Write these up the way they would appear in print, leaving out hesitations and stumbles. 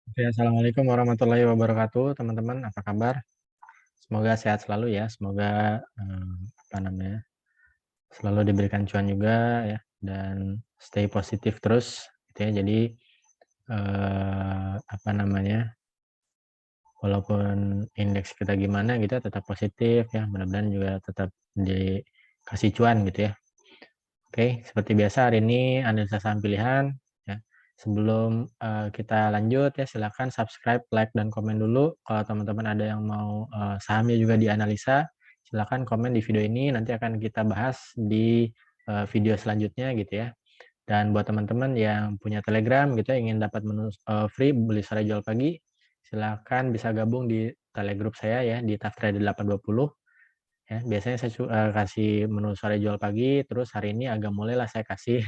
Oke, assalamualaikum warahmatullahi wabarakatuh, teman-teman. Apa kabar? Semoga sehat selalu ya. Semoga apa namanya, selalu diberikan cuan juga ya, dan stay positif terus, gitu ya. Jadi apa namanya, walaupun indeks kita gimana gitu ya, tetap positif ya. Mudah-mudahan juga tetap dikasih cuan gitu ya. Oke, seperti biasa hari ini analisa saham pilihan ya. Sebelum, kita lanjut ya silakan subscribe, like, dan komen dulu. Kalau teman-teman ada yang mau, sahamnya juga dianalisa, silakan komen di video ini nanti akan kita bahas di, video selanjutnya gitu ya. Dan buat teman-teman yang punya Telegram gitu ya, ingin dapat menu, free beli sore jual pagi, silakan bisa gabung di Telegroup saya ya di Tough Trader 820. Ya, biasanya saya kasih menu sore jual pagi, terus hari ini agak mulailah saya kasih,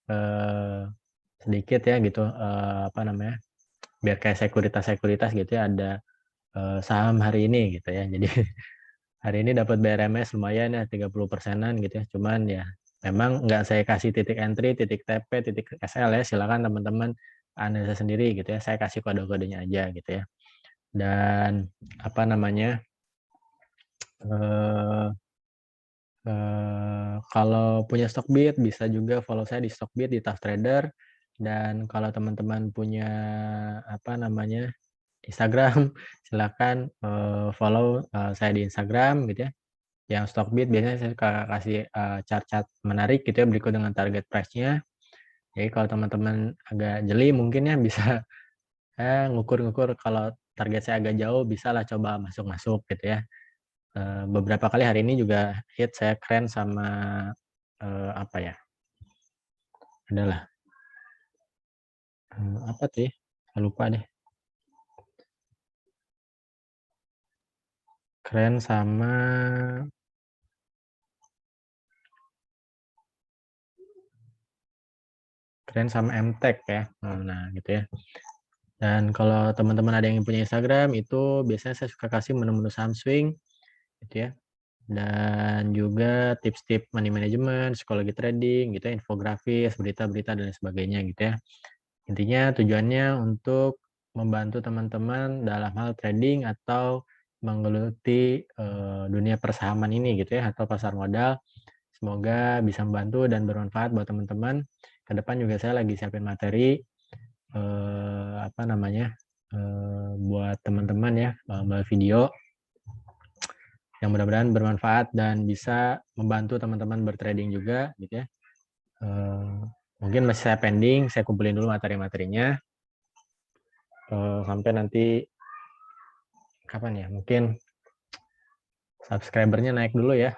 eee, sedikit ya gitu, apa namanya, biar kayak sekuritas-sekuritas gitu ya, ada, saham hari ini gitu ya. Jadi hari ini dapat BRMS lumayan ya 30%-an gitu ya, cuman ya memang nggak saya kasih titik entry, titik TP, titik SL ya, silakan teman-teman analisa sendiri gitu ya, saya kasih kode-kodenya aja gitu ya. Dan apa namanya, eee kalau punya Stockbit bisa juga follow saya di Stockbit, di Tough Trader, dan kalau teman-teman punya, apa namanya, Instagram, silakan, follow, saya di Instagram gitu ya. Yang Stockbit biasanya saya suka kasih, chart-chart menarik gitu ya, berikut dengan target price-nya. Jadi kalau teman-teman agak jeli mungkin ya bisa, ngukur-ngukur kalau target saya agak jauh, bisalah coba masuk-masuk gitu ya. Beberapa kali hari ini juga hit saya keren sama, apa ya, adalah, apa tuh ya, saya lupa deh, keren sama MTech ya, nah gitu ya. Dan kalau teman-teman ada yang punya Instagram, itu biasanya saya suka kasih menu-menu saham swing gitu ya, dan juga tips-tips money management, psikologi trading gitu ya, infografis, berita-berita dan lain sebagainya gitu ya. Intinya tujuannya untuk membantu teman-teman dalam hal trading atau menggeluti, dunia persahaman ini gitu ya, atau pasar modal. Semoga bisa membantu dan bermanfaat buat teman-teman. Ke depan juga saya lagi siapin materi, apa namanya, buat teman-teman ya, melalui video yang mudah-mudahan bermanfaat dan bisa membantu teman-teman bertrading juga gitu ya. Eee, Mungkin masih saya pending, saya kumpulin dulu materi-materinya, sampai nanti kapan ya, mungkin subscriber-nya naik dulu ya.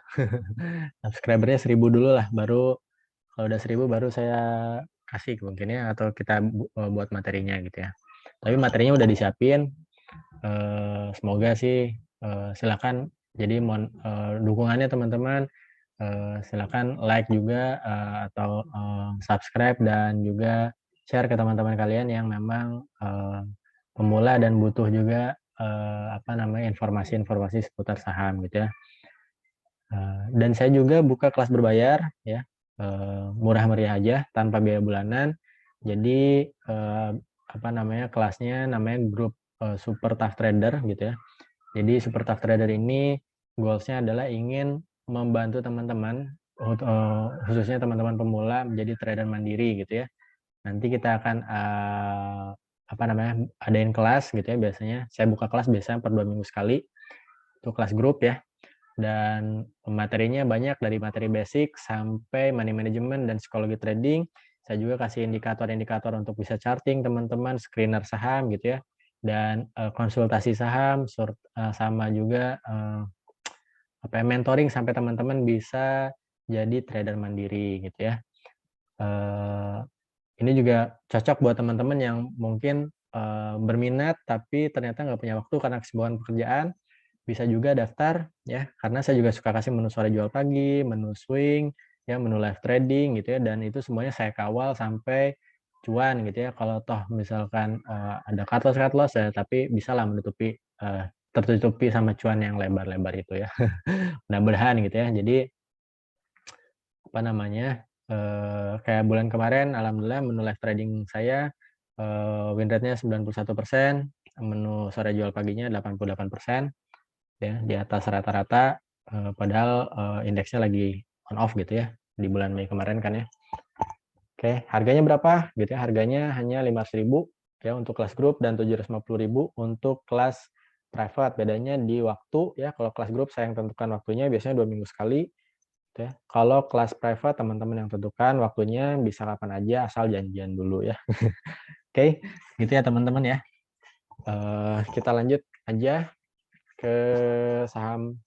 Subscriber-nya 1.000 dulu lah, baru kalau udah 1.000 baru saya kasih mungkin ya, atau kita buat materinya gitu ya. Tapi materinya udah disiapin, semoga sih, silakan jadi dukungannya teman-teman, silakan like juga, atau, subscribe dan juga share ke teman-teman kalian yang memang, pemula dan butuh juga, apa namanya, informasi-informasi seputar saham gitu ya. Dan saya juga buka kelas berbayar ya, murah meriah aja tanpa biaya bulanan. Jadi, apa namanya, kelasnya namanya grup, Super Tough Trader gitu ya. Jadi Super Tough Trader ini goals-nya adalah ingin membantu teman-teman, khususnya teman-teman pemula menjadi trader mandiri gitu ya. Nanti kita akan, apa namanya, adain kelas gitu ya biasanya. Saya buka kelas biasanya per 2 minggu sekali, itu kelas grup ya. Dan materinya banyak dari materi basic sampai money management dan psikologi trading. Saya juga kasih indikator-indikator untuk bisa charting teman-teman, screener saham gitu ya, dan, konsultasi saham, sama juga, apa ya, mentoring sampai teman-teman bisa jadi trader mandiri gitu ya. Eee, ini juga cocok buat teman-teman yang mungkin, berminat tapi ternyata nggak punya waktu karena kesibukan pekerjaan. Bisa juga daftar ya, karena saya juga suka kasih menu sore jual pagi, menu swing, ya menu live trading gitu ya, dan itu semuanya saya kawal sampai cuan gitu ya. Kalau toh misalkan, ada cut loss ya, tapi bisalah tertutupi sama cuan yang lebar-lebar itu ya. Mudah-mudahan gitu ya. Jadi apa namanya, kayak bulan kemarin alhamdulillah menu live trading saya win rate-nya 91%, menu sore jual paginya 88%, ya di atas rata-rata, padahal indeksnya lagi on off gitu ya di bulan Mei kemarin kan ya. Oke, harganya berapa? Gitu ya, harganya hanya 500.000 ya untuk kelas grup dan 750.000 untuk kelas private. Bedanya di waktu ya. Kalau kelas grup saya yang tentukan waktunya biasanya 2 minggu sekali. Gitu ya. Kalau kelas private teman-teman yang tentukan waktunya bisa kapan aja asal janjian dulu ya. Oke, gitu ya teman-teman ya. Kita lanjut aja ke saham,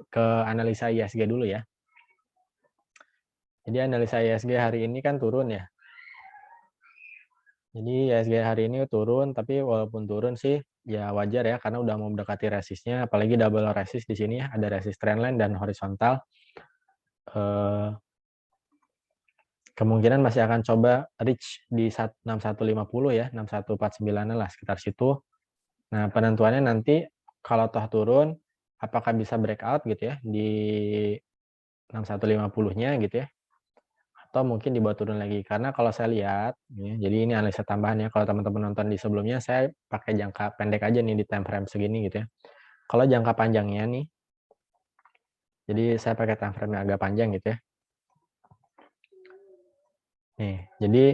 ke analisa ISG dulu ya. Jadi analisa ISG hari ini kan turun ya. Jadi ISG hari ini turun, tapi walaupun turun sih ya wajar ya karena udah mau mendekati resistnya, apalagi double resist di sini ya, ada resist trendline dan horizontal. Kemungkinan masih akan coba reach di 6150 ya, 6149 lah sekitar situ. Nah, penentuannya nanti kalau toh turun apakah bisa breakout gitu ya di 6150-nya gitu ya, atau mungkin dibawa turun lagi. Karena kalau saya lihat, ya, jadi ini analisa tambahan ya, kalau teman-teman nonton di sebelumnya, saya pakai jangka pendek aja nih di time frame segini gitu ya. Kalau jangka panjangnya nih, jadi saya pakai time frame yang agak panjang gitu ya. Nih, jadi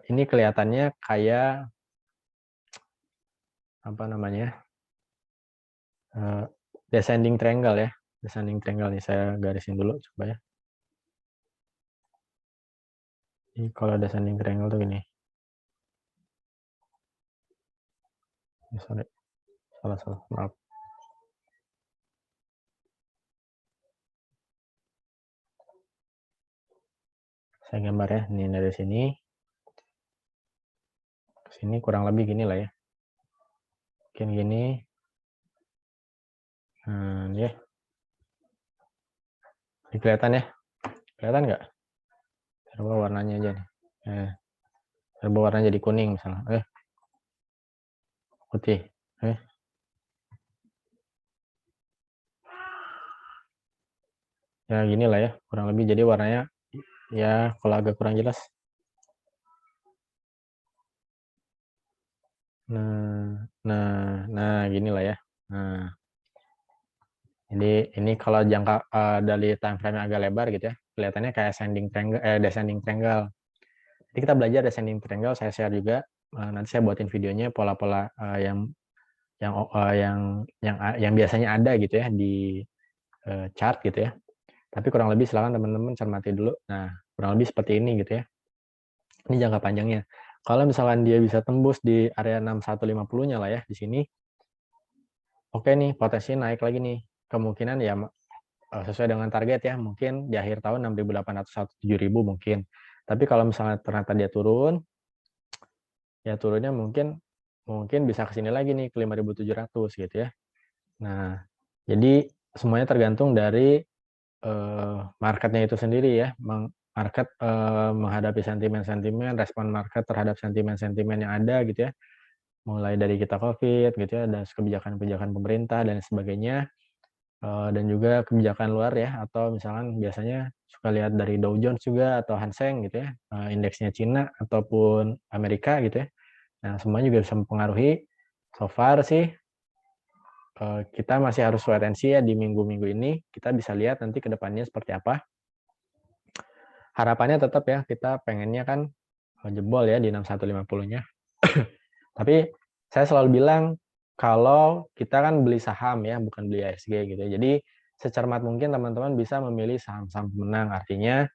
ini kelihatannya kayak apa namanya, descending triangle ya. Descending triangle nih, saya garisin dulu coba ya. Jadi kalau descending triangle tuh gini. Sorry, salah, maaf. Saya gambar ya, ini dari sini ke sini kurang lebih gini lah ya. Mungkin gini. Ya. Ini kelihatan ya? Kelihatan nggak? Coba warnanya aja nih. Coba warnanya jadi kuning misalnya. Putih. Ya gini lah ya, kurang lebih. Jadi warnanya ya kalau agak kurang jelas. Nah, gini lah ya. Nah, jadi ini kalau jangka dari time frame yang agak lebar gitu ya, kelihatannya kayak descending triangle. Jadi kita belajar descending triangle, saya share juga. Nanti saya buatin videonya pola-pola yang biasanya ada gitu ya di chart gitu ya. Tapi kurang lebih silakan teman-teman cermati dulu. Nah, kurang lebih seperti ini gitu ya. Ini jangka panjangnya. Kalau misalkan dia bisa tembus di area 6150-nya lah ya di sini. Oke nih, potensi naik lagi nih. Kemungkinan ya sesuai dengan target ya, mungkin di akhir tahun 6.800 atau 7.000 mungkin. Tapi kalau misalnya ternyata dia turun, ya turunnya mungkin bisa ke sini lagi nih ke 5.700 gitu ya. Nah, jadi semuanya tergantung dari marketnya itu sendiri ya. Market menghadapi sentimen-sentimen, respon market terhadap sentimen-sentimen yang ada gitu ya. Mulai dari kita COVID gitu ya, dan kebijakan-kebijakan pemerintah dan sebagainya. Dan juga kebijakan luar ya, atau misalkan biasanya suka lihat dari Dow Jones juga atau Hang Seng gitu ya, indeksnya Cina ataupun Amerika gitu ya. Nah, semuanya juga bisa mempengaruhi. So far sih kita masih harus wait and see ya di minggu-minggu ini. Kita bisa lihat nanti ke depannya seperti apa. Harapannya tetap ya, kita pengennya kan jebol ya di 6150-nya. Tapi saya selalu bilang kalau kita kan beli saham ya, bukan beli ISG gitu. Jadi secermat mungkin teman-teman bisa memilih saham-saham pemenang. Artinya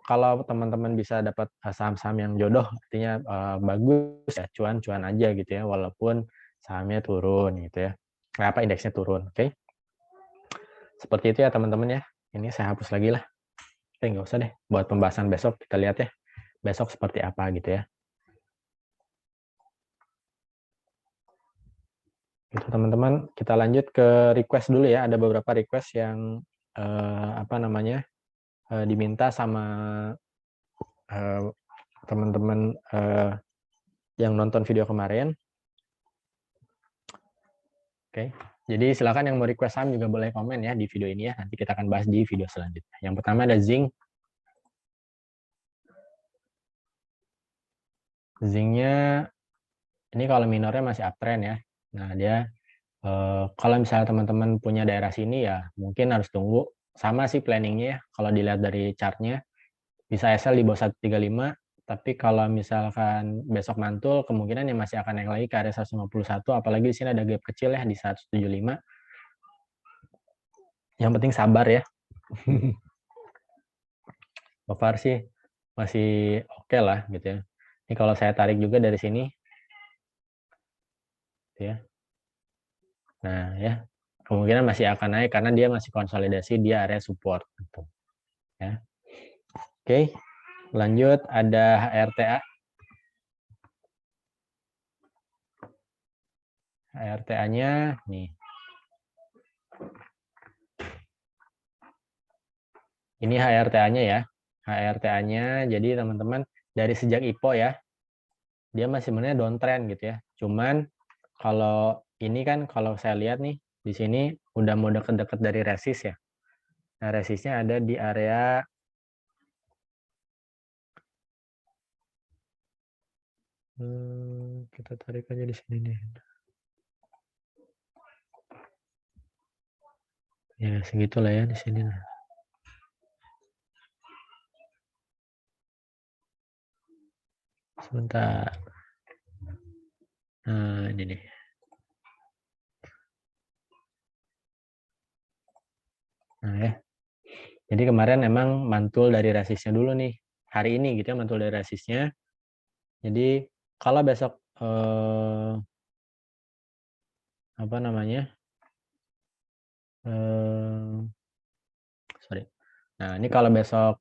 kalau teman-teman bisa dapat saham-saham yang jodoh, artinya bagus ya, cuan-cuan aja gitu ya, walaupun sahamnya turun gitu ya. Indeksnya turun, oke? Seperti itu ya teman-teman ya. Ini saya hapus lagi lah. Nggak usah deh. Buat pembahasan besok kita lihat ya. Besok seperti apa gitu ya. Gitu teman-teman, kita lanjut ke request dulu ya. Ada beberapa request yang diminta sama teman-teman yang nonton video kemarin. Oke, jadi silakan yang mau request saham juga boleh komen ya di video ini ya. Nanti kita akan bahas di video selanjutnya. Yang pertama ada Zinc. Zincnya ini kalau minornya masih uptrend ya. Nah, dia kalau misalnya teman-teman punya daerah sini ya mungkin harus tunggu. Sama sih planningnya ya, kalau dilihat dari chartnya bisa sell di bawah 135, tapi kalau misalkan besok mantul kemungkinan yang masih akan naik lagi ke area 151, apalagi di sini ada gap kecil ya di 175. Yang penting sabar ya. So far sih masih oke lah gitu ya. Ini kalau saya tarik juga dari sini gitu ya. Nah, ya. Kemungkinan masih akan naik karena dia masih konsolidasi di area support gitu. Ya. Oke. Lanjut ada HRTA. HRTA-nya nih. Ini HRTA-nya ya. HRTA-nya jadi teman-teman dari sejak IPO ya, dia masih sebenarnya downtrend gitu ya. Cuman kalau ini kan kalau saya lihat nih di sini udah mau deket-deket dari resist ya. Nah, resistnya ada di area kita tarik aja di sini nih. Ya segitulah ya di sini. Sebentar. Nah, ini nih. Nah ya. Jadi kemarin emang mantul dari resistnya dulu nih. Hari ini gitu ya mantul dari resistnya. Jadi kalau besok apa namanya? Sorry. Nah, ini kalau besok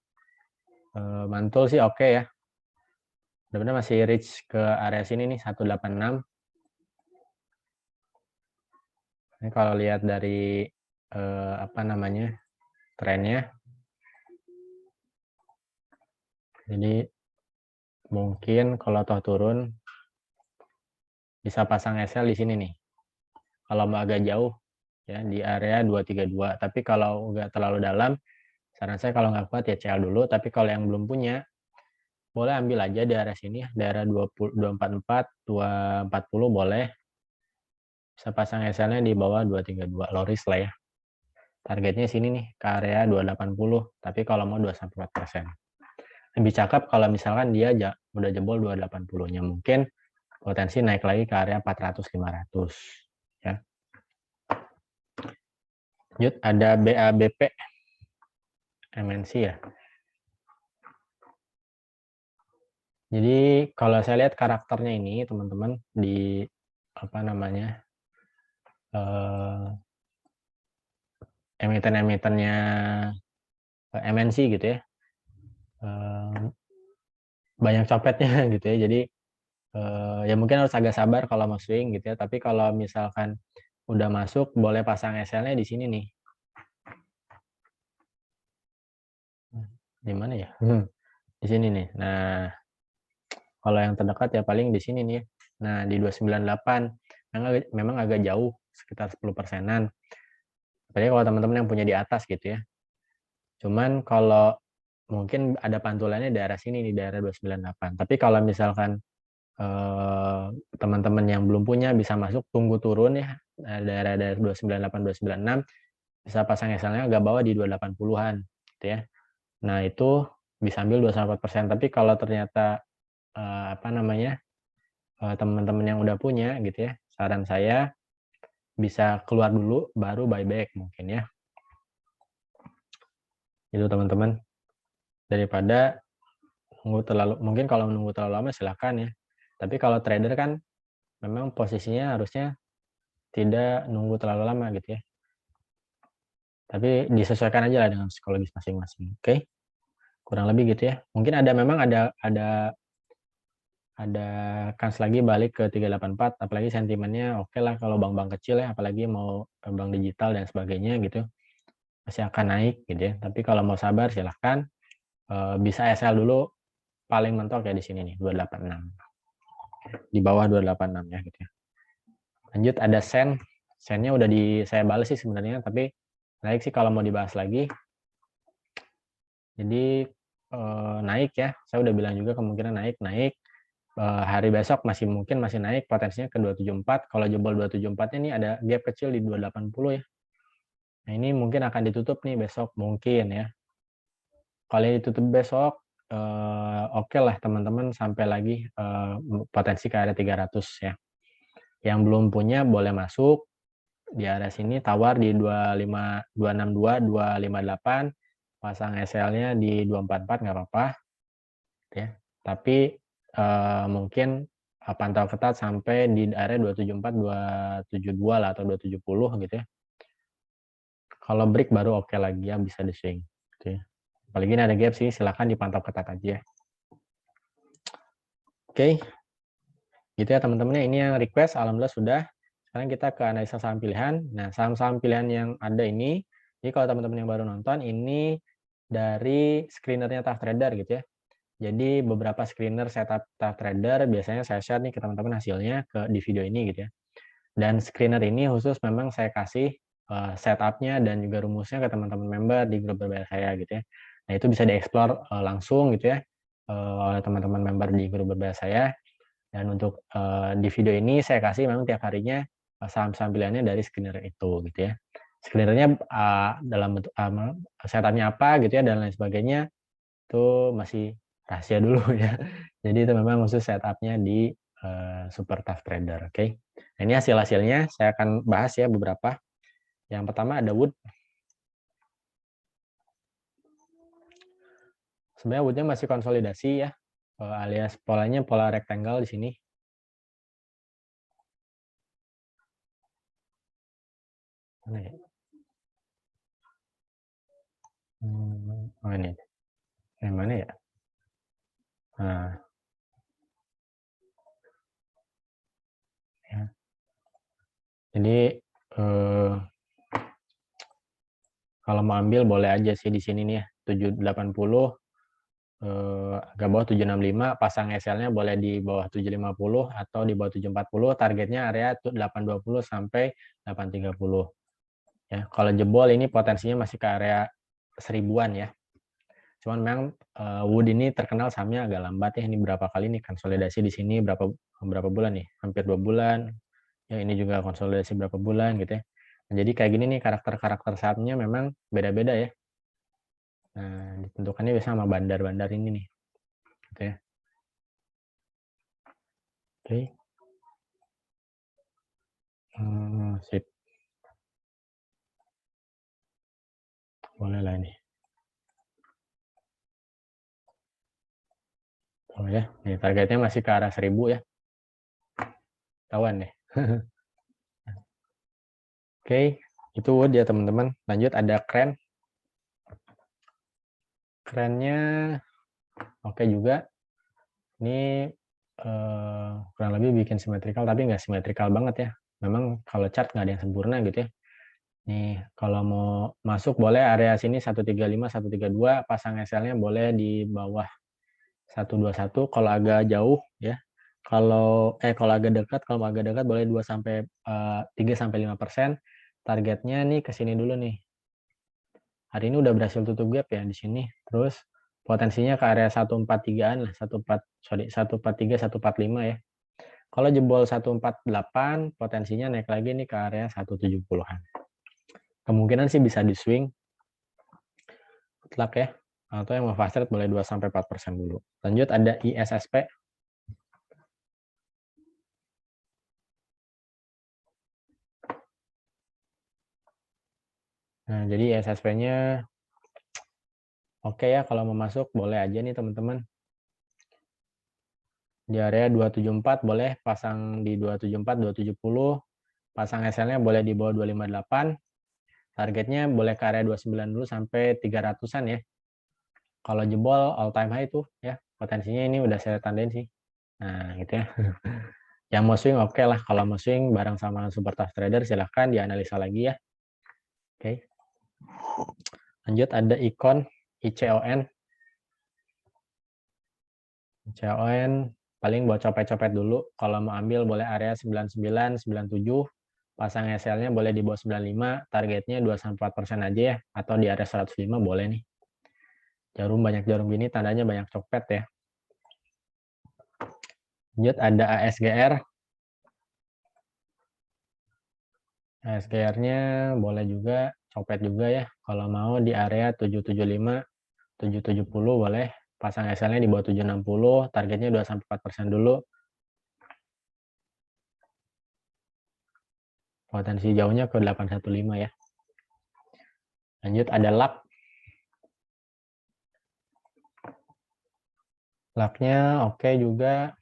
mantul sih oke ya. Benar-benar masih reach ke area sini nih 186. Ini kalau lihat dari apa namanya? Trennya. Jadi mungkin kalau toh turun bisa pasang SL di sini nih. Kalau mau agak jauh ya di area 232. Tapi kalau nggak terlalu dalam, saran saya kalau nggak kuat ya CL dulu. Tapi kalau yang belum punya, boleh ambil aja di area sini, daerah 20, 244, 240 boleh. Bisa pasang SL-nya di bawah 232, low risk lah ya. Targetnya sini nih, ke area 280. Tapi kalau mau 2-4%. Lebih cakep kalau misalkan dia udah jebol 280-nya. Mungkin potensi naik lagi ke area 400-500. Ya. Lanjut, ada BABP. MNC ya. Jadi kalau saya lihat karakternya ini teman-teman di apa namanya emiten-emitennya MNC gitu ya, banyak copetnya gitu ya. Jadi ya mungkin harus agak sabar kalau mau swing gitu ya. Tapi kalau misalkan udah masuk boleh pasang SL-nya di sini nih. Di mana ya? Di sini nih. Nah, kalau yang terdekat ya paling di sini nih. Nah, di 298 memang agak jauh, sekitar 10%-an. Apalagi kalau teman-teman yang punya di atas gitu ya. Cuman kalau mungkin ada pantulannya di daerah sini nih, daerah 298. Tapi kalau misalkan teman-teman yang belum punya bisa masuk, tunggu turun ya, daerah-daerah 298, 296, bisa pasang SL-nya agak bawah di 280-an gitu ya. Nah, itu bisa ambil 2-4%. Tapi kalau ternyata apa namanya teman-teman yang udah punya gitu ya, saran saya bisa keluar dulu baru buyback mungkin ya. Itu teman-teman, daripada nunggu terlalu, mungkin kalau menunggu terlalu lama silakan ya. Tapi kalau trader kan memang posisinya harusnya tidak nunggu terlalu lama gitu ya. Tapi disesuaikan aja lah dengan psikologis masing-masing. Oke. Kurang lebih gitu ya. Mungkin memang ada kans lagi balik ke 384, apalagi sentimennya oke lah kalau bank-bank kecil ya, apalagi mau bank digital dan sebagainya gitu. Masih akan naik gitu ya. Tapi kalau mau sabar silahkan. Bisa SL dulu, paling mentok ya di sini nih 286. Di bawah 286 ya gitu ya. Lanjut ada sen. Sennya udah saya balas sih sebenarnya, tapi naik sih kalau mau dibahas lagi. Jadi naik ya. Saya udah bilang juga kemungkinan naik. hari besok mungkin masih naik, potensinya ke 274. Kalau jebol 274-nya ini ada gap kecil di 280 ya. Nah, ini mungkin akan ditutup nih besok mungkin ya. Kalau ditutup besok, oke lah teman-teman sampai lagi potensi ke area 300 ya. Yang belum punya boleh masuk di area sini, tawar di 262, 258, pasang SL-nya di 244 nggak apa-apa ya. Tapi mungkin pantau ketat sampai di area 274, 272 lah atau 270 gitu ya. Kalau break baru oke lagi ya, bisa di swing gitu ya. Apalagi ini ada gap sih, silahkan dipantau ketat aja. Oke, gitu ya teman-teman. Ini yang request, alhamdulillah sudah. Sekarang kita ke analisa saham pilihan. Nah, saham-saham pilihan yang ada ini, jadi kalau teman-teman yang baru nonton, ini dari screenernya Tough Trader gitu ya. Jadi beberapa screener setup Tough Trader biasanya saya share nih ke teman-teman hasilnya di video ini gitu ya. Dan screener ini khusus memang saya kasih setupnya dan juga rumusnya ke teman-teman member di grup berbayar saya gitu ya. Nah, itu bisa dieksplor langsung gitu ya oleh teman-teman member di grup berbayar saya. Dan untuk di video ini saya kasih memang tiap harinya saham-saham pilihannya dari screener itu gitu ya. Screenernya dalam bentuk setupnya apa gitu ya dan lain sebagainya itu masih rahasia dulu ya. Jadi itu memang khusus setupnya di Super Tough Trader. Oke. Nah, ini hasil-hasilnya saya akan bahas ya beberapa. Yang pertama ada Wood. Sebenarnya Woodnya masih konsolidasi ya, alias polanya pola rectangle di sini. Mana ya? Oh ini. Yang mana ya? Nah, ya. Jadi kalau mau ambil boleh aja sih di sini nih ya, 780 agak bawah 765, pasang SL-nya boleh di bawah 750 atau di bawah 740, targetnya area 820 sampai 830. Ya, kalau jebol ini potensinya masih ke area 1000-an ya. Cuman memang Wood ini terkenal sahamnya agak lambat ya. Ini berapa kali nih konsolidasi di sini berapa bulan nih? Hampir 2 bulan. Ya, ini juga konsolidasi berapa bulan gitu ya. Nah, jadi kayak gini nih karakter-karakter sahamnya memang beda-beda ya. Nah, ditentukannya biasa sama bandar-bandar ini nih. Gitu ya. Oke. Sip. Boleh lah ini. Oh ya, nih targetnya masih ke arah 1000 ya. Tawan deh. Oke, itu Wood ya teman-teman. Lanjut ada Kren. Krennya oke juga. Ini kurang lebih bikin simetrikal, tapi nggak simetrikal banget ya. Memang kalau chart nggak ada yang sempurna gitu ya. Nih, kalau mau masuk boleh area sini 135, 132, pasang SL-nya boleh di bawah 121. Kalau agak jauh ya. Kalau agak dekat, boleh 2 sampai 3 sampai 5%. Targetnya nih ke sini dulu nih. Hari ini udah berhasil tutup gap ya di sini. Terus potensinya ke area 143-an lah, 143, 145 ya. Kalau jebol 148, potensinya naik lagi nih ke area 170-an. Kemungkinan sih bisa di swing. Good luck ya. Atau yang mau fast trade boleh 2 sampai 4% dulu. Lanjut ada ISSP. Nah, jadi ISSP-nya oke ya, kalau mau masuk boleh aja nih teman-teman. Di area 274 boleh pasang di 274, 270. Pasang SL-nya boleh di bawah 258. Targetnya boleh ke area 29 dulu sampai 300-an ya. Kalau jebol all time high itu ya, potensinya ini udah saya tandain sih. Nah, gitu ya. Yang mau swing oke lah. Kalau mau swing bareng sama Super Tough Trader silahkan dianalisa lagi ya. Oke. Lanjut ada ikon ICON. ICON paling buat copet-copet dulu. Kalau mau ambil boleh area 99, 97. Pasang SL-nya boleh di bawah 95. Targetnya 2-4% aja ya. Atau di area 105 boleh nih. Banyak jarum gini tandanya banyak copet ya. Lanjut ada ASGR. ASGR-nya boleh juga copet juga ya. Kalau mau di area 775, 770 boleh. Pasang SL-nya di bawah 760, targetnya 2-4% dulu. Potensi jauhnya ke 815 ya. Lanjut ada LAK. LAK-nya oke juga.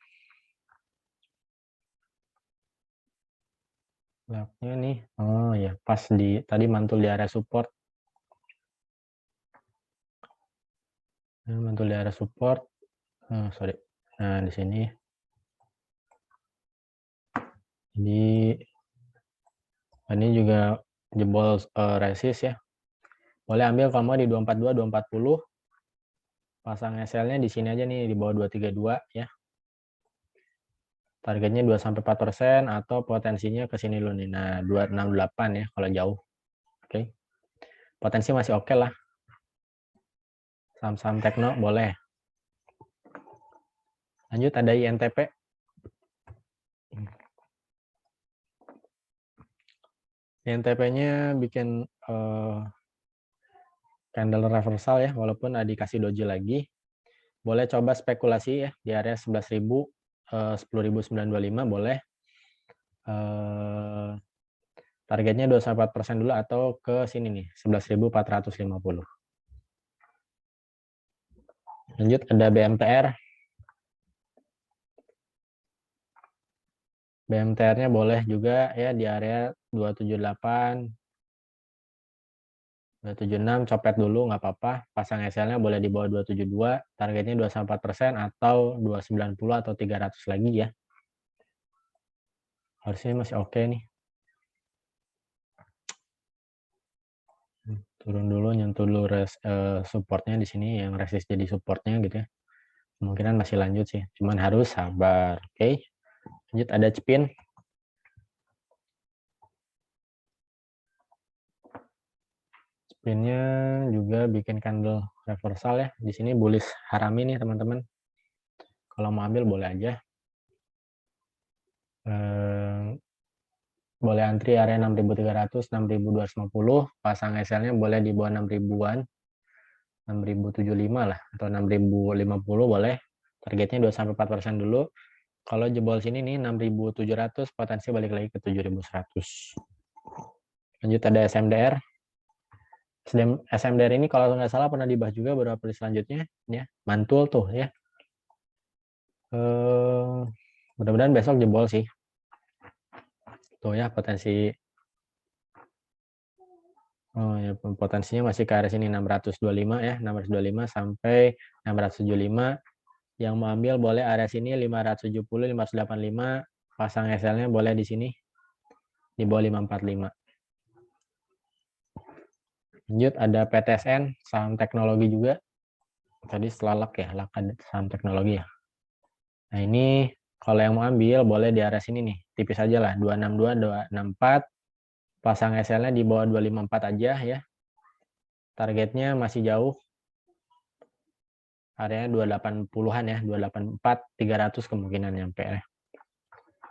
LAK-nya nih, oh ya pas di tadi mantul di area support. Mantul di area support. Sorry. Nah di sini. Jadi ini juga jebol resist ya. Boleh ambil kalau mau di 242, 240. Pasang SL-nya di sini aja nih di bawah 232 ya. Targetnya 2-4% atau potensinya ke sini dulu nih. Nah, 268 ya kalau jauh. Oke. Potensi masih oke lah. Saham-saham tekno boleh. Lanjut ada INTP. INTP-nya bikin candle reversal ya, walaupun ada dikasih doji lagi. Boleh coba spekulasi ya di area 11.000, 10.925 boleh. Targetnya 2-4% dulu atau ke sini nih 11.450. Lanjut ada BMTR. BMTR-nya boleh juga ya di area 278, 276, copet dulu nggak apa-apa. Pasang SL-nya boleh di bawah 272, targetnya 2-4% atau 290 atau 300 lagi ya. Harusnya masih oke nih. Turun dulu, nyentuh dulu supportnya di sini, yang resist jadi supportnya gitu ya. Kemungkinan masih lanjut sih, cuman harus sabar. Oke. Lanjut ada CPIN. CPIN-nya juga bikin candle reversal ya. Di sini bullish harami nih teman-teman. Kalau mau ambil boleh aja. Boleh antri area 6.300, 6.250. Pasang SL-nya boleh di bawah 6.000-an. 6.075 lah atau 6.050 boleh. Targetnya 2-4% dulu. Kalau jebol sini nih 6.700, potensi balik lagi ke 7.100. Lanjut ada SMDR. SMDR ini kalau nggak salah pernah dibahas juga beberapa kali selanjutnya ya. Mantul tuh ya. Mudah-mudahan besok jebol sih. Tuh ya potensi. Oh ya, potensinya masih ke arah sini 625 ya, 625 sampai 675. Yang mau ambil boleh area sini 570, 585. Pasang SL-nya boleh di sini di bawah 545. Lanjut ada PTSN, saham teknologi juga. Tadi setelah LAK ya, LAK ada saham teknologi ya. Nah ini kalau yang mau ambil boleh di area sini nih, tipis aja lah, 262, 264. Pasang SL-nya di bawah 254 aja ya. Targetnya masih jauh. Areanya 280-an ya, 284, 300 kemungkinan nyampe ya.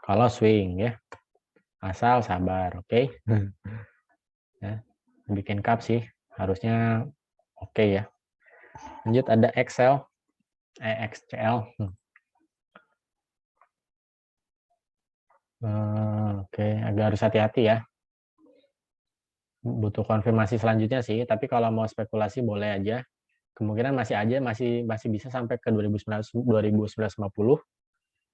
Kalau swing ya. Asal sabar, oke. Okay? Ya, bikin cup sih harusnya oke ya. Lanjut ada XL. XCL. Oke, agak harus hati-hati ya. Butuh konfirmasi selanjutnya sih, tapi kalau mau spekulasi boleh aja. Kemungkinan masih bisa sampai ke 2950.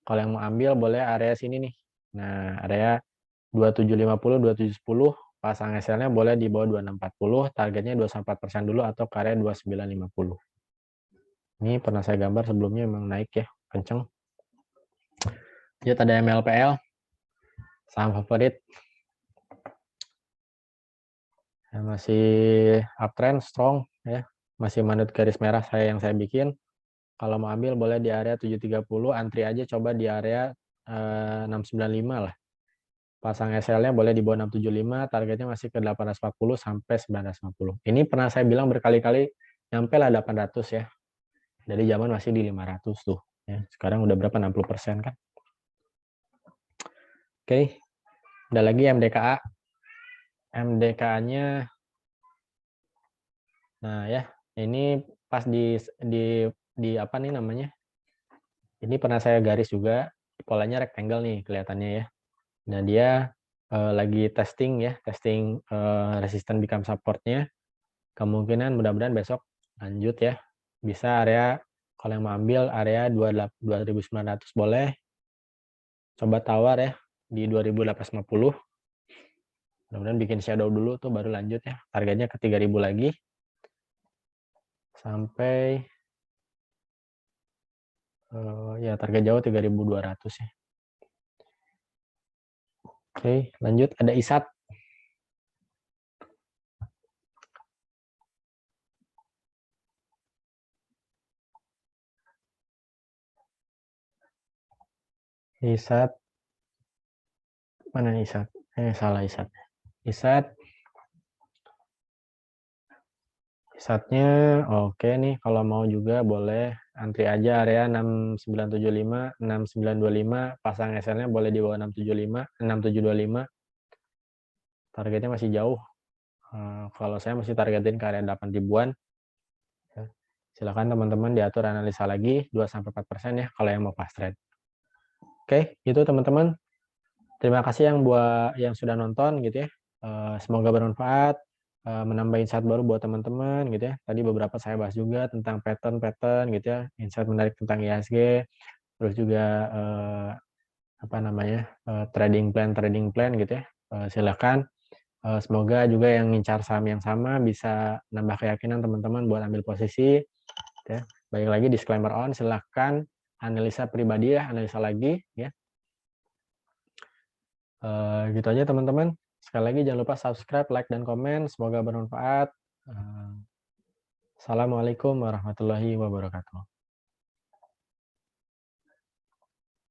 Kalau yang mau ambil boleh area sini nih. Nah, area 2750, 2710, pasang SL-nya boleh di bawah 2640, targetnya 24% dulu atau ke area 2950. Ini pernah saya gambar sebelumnya memang naik ya, kenceng. Lihat ada MLPL, saham favorit. Masih uptrend, strong ya. Masih manut garis merah yang saya bikin. Kalau mau ambil boleh di area 730, antri aja coba di area 695 lah. Pasang SL-nya boleh di bawah 675, targetnya masih ke 840 sampai 950. Ini pernah saya bilang berkali-kali, nyampe lah 800 ya. Dari zaman masih di 500 tuh. Ya. Sekarang udah berapa, 60% kan. Oke, ada lagi MDKA. MDKA-nya, nah ya, ini pas di apa nih namanya? Ini pernah saya garis juga, polanya rectangle nih kelihatannya ya. Nah dia lagi testing ya, testing resistant become support-nya. Kemungkinan mudah-mudahan besok lanjut ya. Bisa area, kalau yang mau ambil area 2.900 boleh. Coba tawar ya di 2.850. Mudah-mudahan bikin shadow dulu tuh baru lanjut ya. Targetnya ke 3.000 lagi. Sampai ya target jauh 3.200 ya. Oke, lanjut ada ISAT. ISAT mana ISAT? Salah ISAT. ISAT-nya oke nih, kalau mau juga boleh antri aja area 6975, 6925, pasang SL-nya boleh di bawah 675, 6725. Targetnya masih jauh. Kalau saya masih targetin ke area 8 ribuan. Silakan teman-teman diatur analisa lagi 2-4% ya kalau yang mau fast trade. Oke, itu teman-teman. Terima kasih yang sudah nonton gitu ya. Semoga bermanfaat, menambah insight baru buat teman-teman gitu ya. Tadi beberapa saya bahas juga tentang pattern gitu ya, insight menarik tentang IHSG, terus juga apa namanya trading plan gitu ya. Silakan. Semoga juga yang ngincar saham yang sama bisa nambah keyakinan teman-teman buat ambil posisi. Ya. Baik lagi disclaimer on, silakan analisa pribadi ya, analisa lagi ya. Gitu aja teman-teman. Sekali lagi jangan lupa subscribe, like, dan komen. Semoga bermanfaat. Assalamualaikum warahmatullahi wabarakatuh.